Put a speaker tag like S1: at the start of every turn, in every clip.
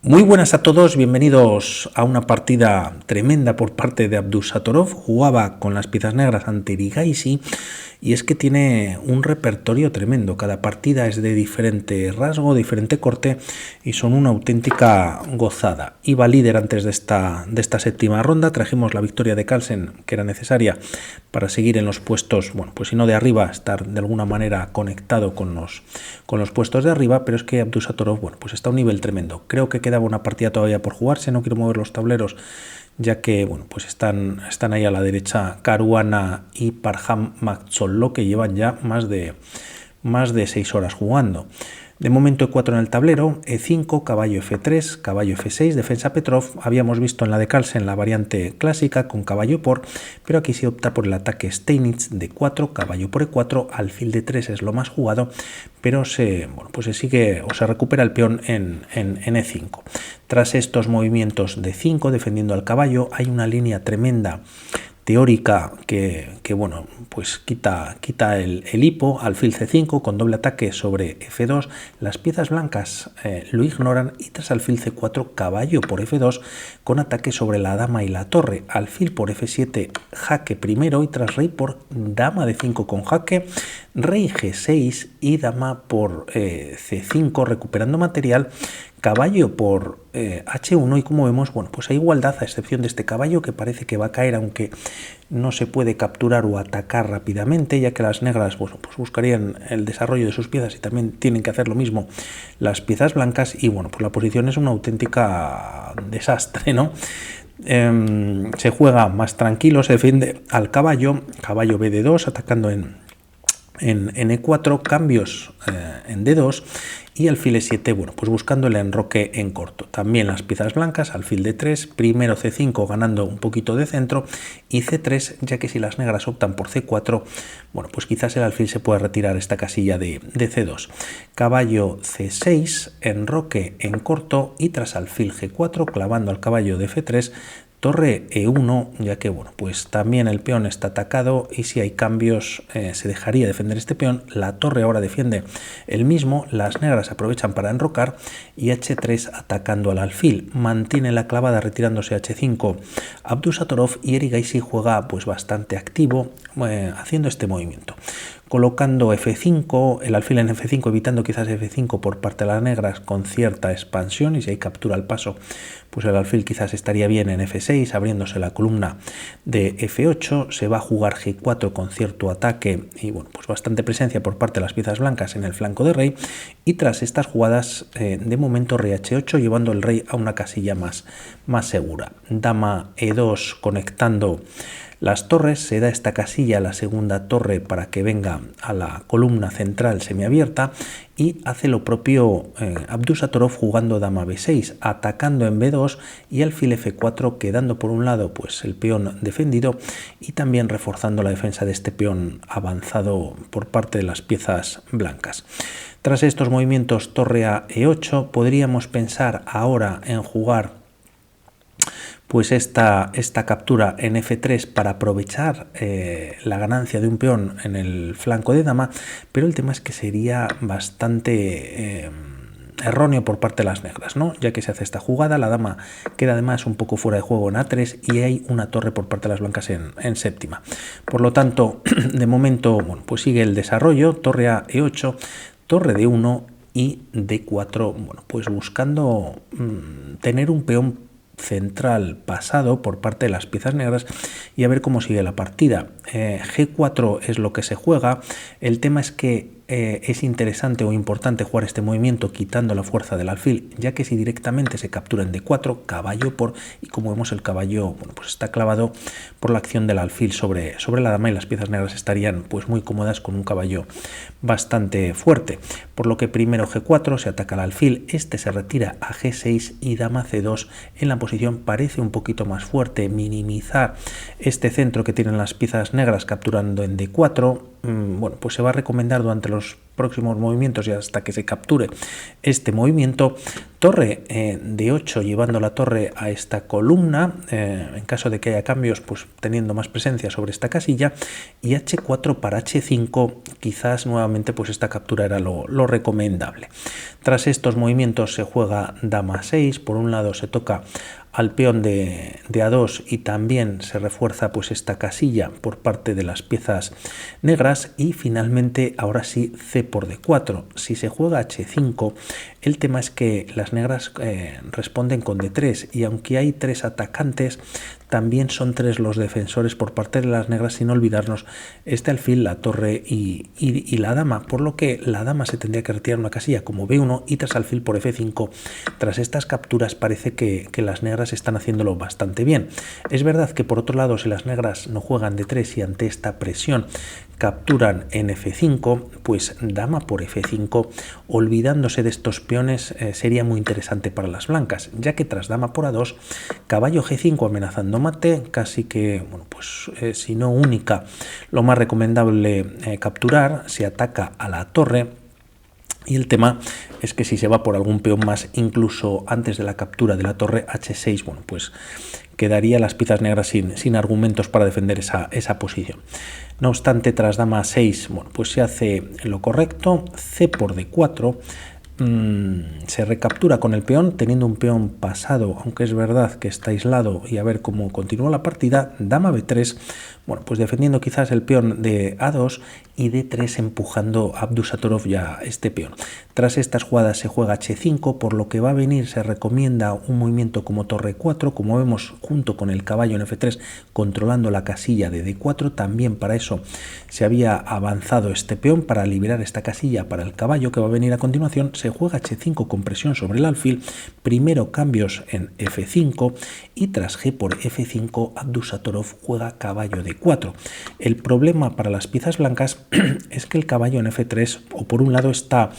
S1: Muy buenas a todos, bienvenidos a una partida tremenda por parte de Abdusattorov. Jugaba con las piezas negras ante Erigaisi y es que tiene un repertorio tremendo. Cada partida es de diferente rasgo, diferente corte y son una auténtica gozada. Iba líder antes de esta séptima ronda, trajimos la victoria de Carlsen que era necesaria para seguir en los puestos, bueno, pues si no de arriba, estar de alguna manera conectado con los puestos de arriba, pero es que Abdusattorov, bueno, pues está a un nivel tremendo. Creo que quedaba una partida todavía por jugarse, no quiero mover los tableros, ya que, bueno, pues están ahí a la derecha Caruana y Parham Magzollo, que llevan ya más de 6 horas jugando. De momento E4 en el tablero, E5, caballo F3, caballo F6, defensa Petrov. Habíamos visto en la de Carlsen la variante clásica con caballo por, pero aquí se opta por el ataque Steinitz de 4, caballo por E4, alfil de 3 es lo más jugado, pero se sigue o se recupera el peón en E5. Tras estos movimientos de 5 defendiendo al caballo, hay una línea tremenda teórica que bueno, pues quita el hipo, alfil C5 con doble ataque sobre F2, las piezas blancas lo ignoran y tras alfil C4 caballo por F2 con ataque sobre la dama y la torre, alfil por F7 jaque primero y tras rey por dama de 5 con jaque, rey G6 y dama por C5 recuperando material, caballo por H1 y como vemos, bueno, pues hay igualdad a excepción de este caballo que parece que va a caer aunque no se puede capturar o atacar rápidamente, ya que las negras, bueno, pues buscarían el desarrollo de sus piezas y también tienen que hacer lo mismo las piezas blancas y bueno, pues la posición es una auténtica desastre, ¿no? Se juega más tranquilo, se defiende al caballo B de 2 atacando en E4, cambios en D2 y alfil E7, bueno, pues buscando el enroque en corto. También las piezas blancas, alfil D3, primero C5 ganando un poquito de centro y C3, ya que si las negras optan por C4, bueno, pues quizás el alfil se pueda retirar esta casilla de C2. Caballo C6, enroque en corto y tras alfil G4, clavando al caballo de F3, torre E1, ya que bueno, pues también el peón está atacado y si hay cambios se dejaría defender este peón. La torre ahora defiende el mismo, las negras aprovechan para enrocar y H3 atacando al alfil. Mantiene la clavada retirándose H5 Abdusattorov y Erigaisi juega pues bastante activo haciendo este movimiento. Colocando F5, el alfil en F5, evitando quizás F5 por parte de las negras con cierta expansión y si hay captura al paso, pues el alfil quizás estaría bien en F6, abriéndose la columna de F8, se va a jugar G4 con cierto ataque y bueno, pues bastante presencia por parte de las piezas blancas en el flanco de rey y tras estas jugadas de momento rey H8 llevando el rey a una casilla más segura. Dama E2 conectando las torres, se da esta casilla a la segunda torre para que venga a la columna central semiabierta y hace lo propio Abdusattorov jugando dama B6, atacando en B2 y alfil F4 quedando por un lado pues el peón defendido y también reforzando la defensa de este peón avanzado por parte de las piezas blancas. Tras estos movimientos torre a E8 podríamos pensar ahora en jugar pues esta captura en F3 para aprovechar la ganancia de un peón en el flanco de dama, pero el tema es que sería bastante erróneo por parte de las negras, ¿no? Ya que se hace esta jugada, la dama queda además un poco fuera de juego en A3 y hay una torre por parte de las blancas en séptima. Por lo tanto, de momento, bueno, pues sigue el desarrollo, torre a E8, torre D1 y D4, bueno, pues buscando tener un peón central pasado por parte de las piezas negras y a ver cómo sigue la partida. G4 es lo que se juega, el tema es que es interesante o importante jugar este movimiento quitando la fuerza del alfil, ya que si directamente se captura en D4, caballo por, y como vemos el caballo, bueno, pues está clavado por la acción del alfil sobre la dama y las piezas negras estarían pues muy cómodas con un caballo bastante fuerte, por lo que primero G4 se ataca al alfil, este se retira a G6 y dama C2 en la posición parece un poquito más fuerte, minimizar este centro que tienen las piezas negras capturando en D4, bueno, pues se va a recomendar durante los próximos movimientos y hasta que se capture este movimiento, torre de 8 llevando la torre a esta columna, en caso de que haya cambios, pues teniendo más presencia sobre esta casilla, y h4 para h5, quizás nuevamente pues esta captura era lo recomendable. Tras estos movimientos se juega dama 6, por un lado se toca al peón de A2 y también se refuerza pues esta casilla por parte de las piezas negras, y finalmente ahora sí c por d4. Si se juega h5, el tema es que las negras responden con d3, y aunque hay 3 atacantes, también son 3 los defensores por parte de las negras, sin olvidarnos este alfil, la torre y la dama, por lo que la dama se tendría que retirar una casilla como b1 y tras alfil por f5. Tras estas capturas parece que las negras están haciéndolo bastante bien. Es verdad que por otro lado, si las negras no juegan d3 y ante esta presión capturan en f5, pues dama por f5, olvidándose de estos peones, sería muy interesante para las blancas, ya que tras dama por a2, caballo g5 amenazando mate, casi que, bueno, pues si no única, lo más recomendable capturar. Se ataca a la torre, y el tema es que si se va por algún peón más, incluso antes de la captura de la torre h6, bueno, pues quedaría las piezas negras sin argumentos para defender esa posición. No obstante, tras dama 6, bueno, pues se hace lo correcto, c por d4, se recaptura con el peón, teniendo un peón pasado, aunque es verdad que está aislado, y a ver cómo continúa la partida. Dama b3, bueno, pues defendiendo quizás el peón de a2, y d3 empujando a Abdusattorov ya este peón. Tras estas jugadas se juega h5, por lo que va a venir se recomienda un movimiento como torre 4, como vemos junto con el caballo en f3, controlando la casilla de d4. También para eso se había avanzado este peón para liberar esta casilla para el caballo que va a venir a continuación. Se juega h5 con presión sobre el alfil, primero cambios en f5, y tras g por f5 Abdusattorov juega caballo d4. El problema para las piezas blancas es que el caballo en f3, o por un lado está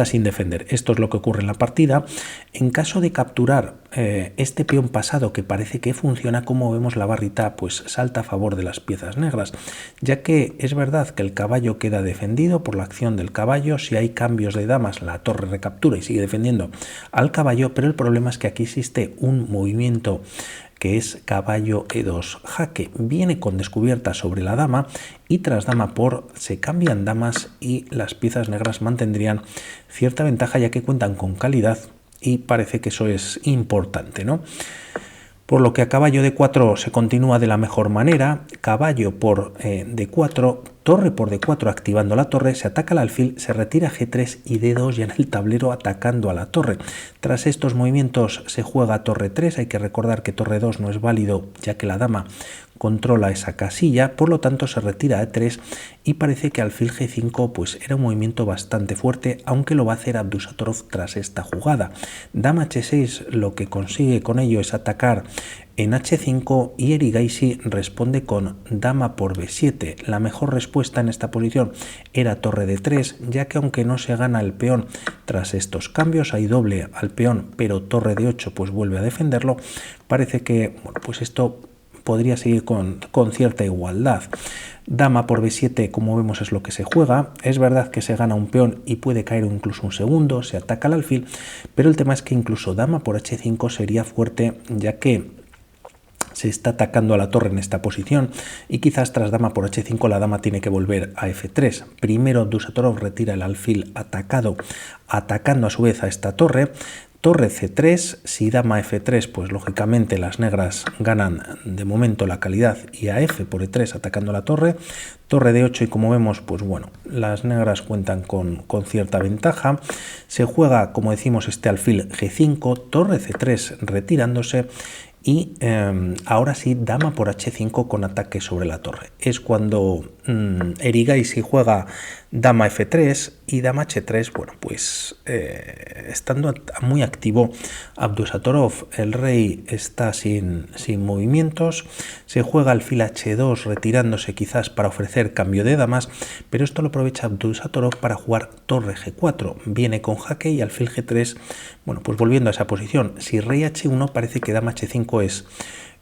S1: sin defender. Esto es lo que ocurre en la partida. En caso de capturar este peón pasado, que parece que funciona, como vemos la barrita pues salta a favor de las piezas negras, ya que es verdad que el caballo queda defendido por la acción del caballo. Si hay cambios de damas, la torre recaptura y sigue defendiendo al caballo, pero el problema es que aquí existe un movimiento que es caballo e2 jaque. Viene con descubierta sobre la dama, y tras dama por se cambian damas y las piezas negras mantendrían cierta ventaja, ya que cuentan con calidad, y parece que eso es importante, ¿no? Por lo que a caballo d4 se continúa de la mejor manera, caballo por d4, torre por d4 activando la torre, se ataca al alfil, se retira g3 y d2 ya en el tablero atacando a la torre. Tras estos movimientos se juega torre 3, hay que recordar que torre 2 no es válido ya que la dama controla esa casilla, por lo tanto se retira a e3, y parece que alfil g5 pues era un movimiento bastante fuerte, aunque lo va a hacer Abdusattorov tras esta jugada. Dama h6 lo que consigue con ello es atacar en h5, y Erigaisi responde con dama por b7. La mejor respuesta en esta posición era torre d3, ya que aunque no se gana el peón tras estos cambios, hay doble al peón, pero torre d8 pues vuelve a defenderlo. Parece que, bueno, pues esto podría seguir con cierta igualdad. Dama por b7, como vemos, es lo que se juega. Es verdad que se gana un peón y puede caer incluso un segundo, se ataca al alfil, pero el tema es que incluso dama por h5 sería fuerte, ya que se está atacando a la torre en esta posición, y quizás tras dama por h5 la dama tiene que volver a f3. Primero Abdusattorov retira el alfil atacando a su vez a esta torre. Torre c3, si dama f3, pues lógicamente las negras ganan de momento la calidad, y a f por e3 atacando la torre. Torre d8, y como vemos, pues bueno, las negras cuentan con cierta ventaja. Se juega, como decimos, este alfil g5, torre c3 retirándose, y ahora sí dama por h5 con ataque sobre la torre. Es cuando Erigaisi juega dama f3 y dama h3. Bueno, pues estando muy activo Abdusattorov, el rey está sin movimientos. Se juega alfil h2 retirándose quizás para ofrecer cambio de damas, pero esto lo aprovecha Abdusattorov para jugar torre g4. Viene con jaque y alfil g3, bueno, pues volviendo a esa posición. Si rey h1, parece que dama h5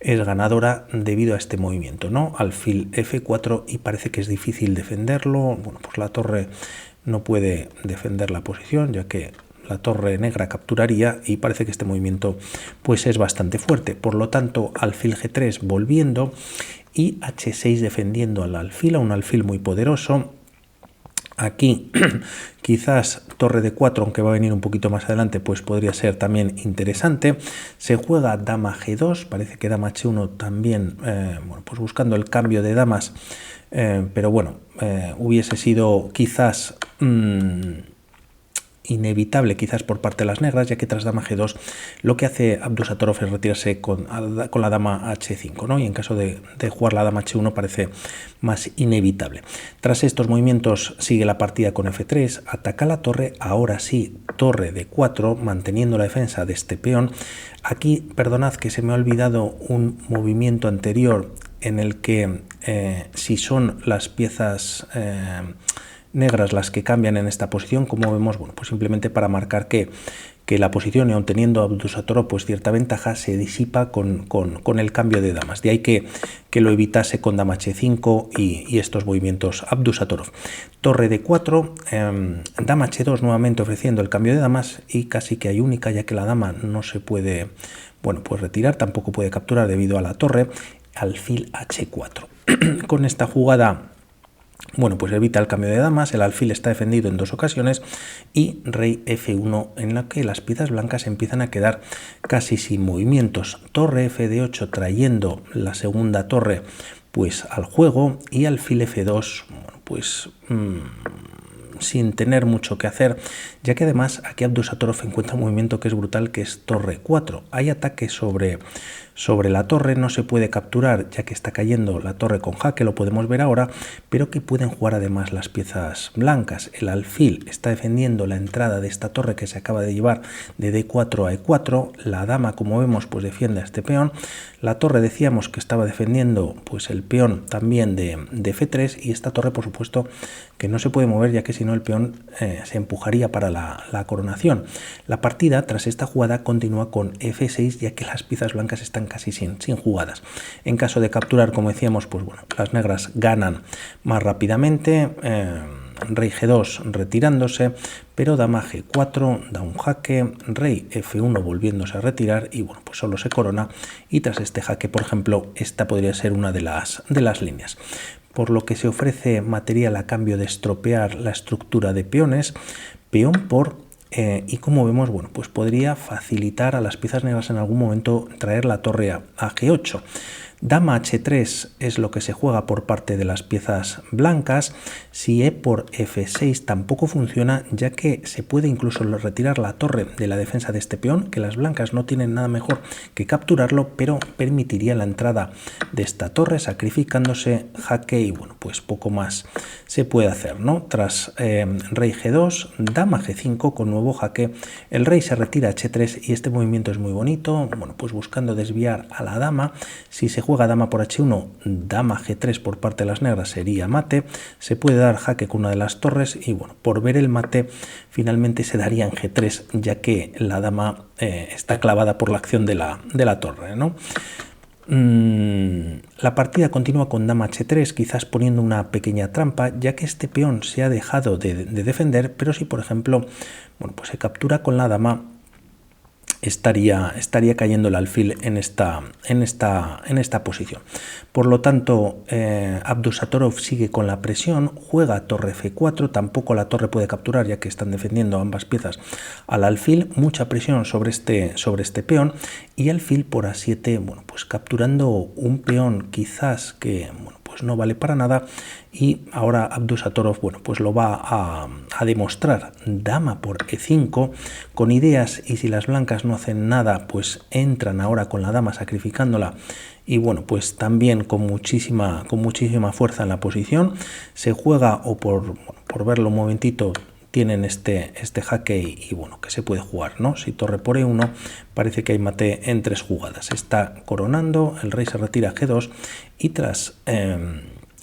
S1: es ganadora debido a este movimiento, ¿no? Alfil f4, y parece que es difícil defenderlo. Bueno, pues la torre no puede defender la posición, ya que la torre negra capturaría y parece que este movimiento pues es bastante fuerte. Por lo tanto, alfil G3 volviendo y H6 defendiendo al alfil, a un alfil muy poderoso. Aquí quizás torre de 4, aunque va a venir un poquito más adelante, pues podría ser también interesante. Se juega dama G2, parece que dama H1 también, bueno, pues buscando el cambio de damas, pero bueno, hubiese sido quizás inevitable quizás por parte de las negras, ya que tras dama G2 lo que hace Abdusattorov es retirarse con la dama H5, ¿no? Y en caso de jugar la dama H1 parece más inevitable. Tras estos movimientos sigue la partida con F3, ataca la torre, ahora sí, torre de 4, manteniendo la defensa de este peón. Aquí, perdonad que se me ha olvidado un movimiento anterior en el que si son las piezas negras las que cambian en esta posición, como vemos, bueno, pues simplemente para marcar que la posición, y aun teniendo Abdusattorov pues cierta ventaja, se disipa con el cambio de damas. De ahí que lo evitase con dama H5 y estos movimientos Abdusattorov. Torre de 4, dama H2 nuevamente ofreciendo el cambio de damas y casi que hay única, ya que la dama no se puede, bueno, pues retirar, tampoco puede capturar debido a la torre. Alfil H4. Con esta jugada, bueno, pues evita el cambio de damas, el alfil está defendido en 2 ocasiones y rey F1, en la que las piezas blancas empiezan a quedar casi sin movimientos. Torre F de 8 trayendo la segunda torre pues al juego y alfil F2, bueno, pues sin tener mucho que hacer, ya que además aquí Abdusattorov encuentra un movimiento que es brutal, que es torre 4. Hay ataque sobre la torre, no se puede capturar ya que está cayendo la torre con jaque, lo podemos ver ahora, pero que pueden jugar además las piezas blancas. El alfil está defendiendo la entrada de esta torre que se acaba de llevar de D4 a E4, la dama, como vemos, pues defiende a este peón, la torre decíamos que estaba defendiendo pues el peón también de F3 y esta torre por supuesto que no se puede mover ya que si no el peón se empujaría para la coronación. La partida tras esta jugada continúa con F6 ya que las piezas blancas están casi sin jugadas. En caso de capturar, como decíamos, pues bueno, las negras ganan más rápidamente, rey G2 retirándose, pero dama G4 da un jaque, rey F1 volviéndose a retirar y bueno, pues solo se corona y tras este jaque, por ejemplo, esta podría ser una de las líneas. Por lo que se ofrece material a cambio de estropear la estructura de peones, peón por y como vemos, bueno, pues podría facilitar a las piezas negras en algún momento traer la torre a G8. Dama H3 es lo que se juega por parte de las piezas blancas. Si E por F6 tampoco funciona, ya que se puede incluso retirar la torre de la defensa de este peón, que las blancas no tienen nada mejor que capturarlo, pero permitiría la entrada de esta torre, sacrificándose jaque y bueno, pues poco más se puede hacer, ¿no? Tras rey G2, dama G5 con nuevo jaque, el rey se retira a H3 y este movimiento es muy bonito, bueno, pues buscando desviar a la dama. Si se juega dama por H1, dama G3 por parte de las negras sería mate, se puede dar jaque con una de las torres y bueno, por ver el mate finalmente se daría en G3 ya que la dama está clavada por la acción de la torre, ¿no? La partida continúa con dama H3, quizás poniendo una pequeña trampa, ya que este peón se ha dejado de defender, pero si por ejemplo, bueno, pues se captura con la dama, estaría cayendo el alfil en esta posición. Por lo tanto, Abdusattorov sigue con la presión, juega torre F4, tampoco la torre puede capturar ya que están defendiendo ambas piezas al alfil, mucha presión sobre este peón y alfil por A7, bueno, pues capturando un peón quizás que, bueno, pues no vale para nada y ahora Abdusattorov, bueno, pues lo va a demostrar. Dama por E5 con ideas y si las blancas no hacen nada, pues entran ahora con la dama sacrificándola y bueno, pues también con muchísima fuerza en la posición. Se juega o por verlo un momentito, tienen este jaque y bueno, que se puede jugar, ¿no? Si torre por E1 parece que hay mate en 3 jugadas. Está coronando, el rey se retira a G2 y tras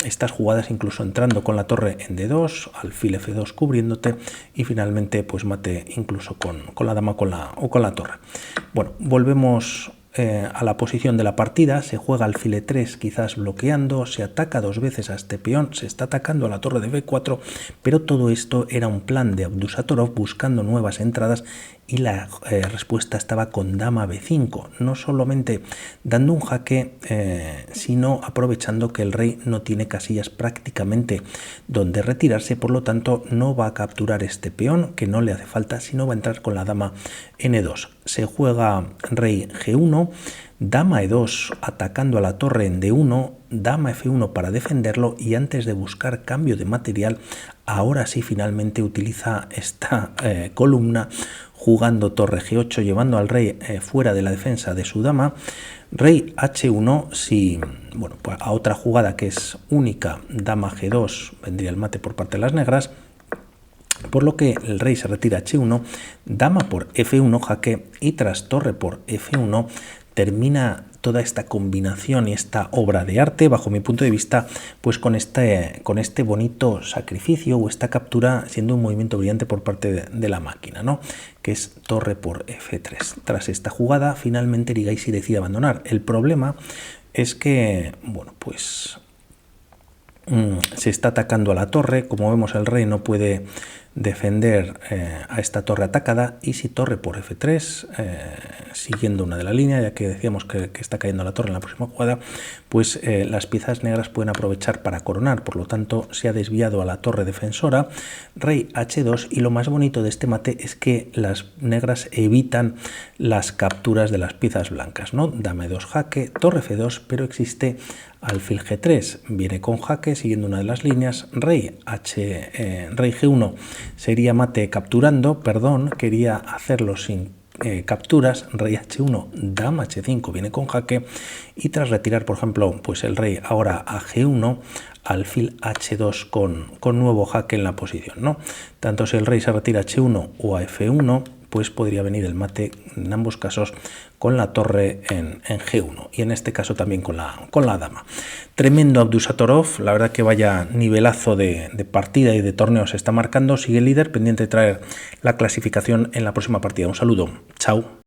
S1: estas jugadas incluso entrando con la torre en D2, alfil F2 cubriéndote y finalmente pues mate incluso con la dama o con la torre. Bueno, volvemos a la posición de la partida, se juega alfil e3 quizás bloqueando, se ataca 2 veces a este peón, se está atacando a la torre de b4, pero todo esto era un plan de Abdusattorov buscando nuevas entradas y la respuesta estaba con dama b5, no solamente dando un jaque, sino aprovechando que el rey no tiene casillas prácticamente donde retirarse, por lo tanto no va a capturar este peón, que no le hace falta, sino va a entrar con la dama n2. Se juega rey g1, dama e2 atacando a la torre en d1, dama f1 para defenderlo, y antes de buscar cambio de material, ahora sí finalmente utiliza esta columna jugando torre g8, llevando al rey fuera de la defensa de su dama. Rey h1, si, bueno, pues a otra jugada que es única, dama g2, vendría el mate por parte de las negras, por lo que el rey se retira a h1, dama por f1 jaque, y tras torre por f1 termina toda esta combinación y esta obra de arte, bajo mi punto de vista, pues con este bonito sacrificio o esta captura, siendo un movimiento brillante por parte de la máquina, ¿no? Que es torre por f3. Tras esta jugada, finalmente Erigaisi decide abandonar. El problema es que, bueno, pues se está atacando a la torre. Como vemos, el rey no puede defender a esta torre atacada, y si torre por f3, siguiendo una de la línea, ya que decíamos que está cayendo la torre en la próxima jugada, pues las piezas negras pueden aprovechar para coronar. Por lo tanto, se ha desviado a la torre defensora, rey h2, y lo más bonito de este mate es que las negras evitan las capturas de las piezas blancas, ¿no? Dama e2 jaque, torre f2, pero existe alfil g3, viene con jaque siguiendo una de las líneas, rey g1 sería mate capturando, perdón, quería hacerlo sin capturas, rey h1, dama h5 viene con jaque, y tras retirar, por ejemplo, pues el rey ahora a g1, alfil h2 con nuevo jaque en la posición, ¿no? Tanto si el rey se retira a h1 o a f1, pues podría venir el mate en ambos casos con la torre en g1, y en este caso también con la dama. Tremendo Abdusattorov, la verdad que vaya nivelazo de partida y de torneo se está marcando. Sigue el líder, pendiente de traer la clasificación en la próxima partida. Un saludo, chao.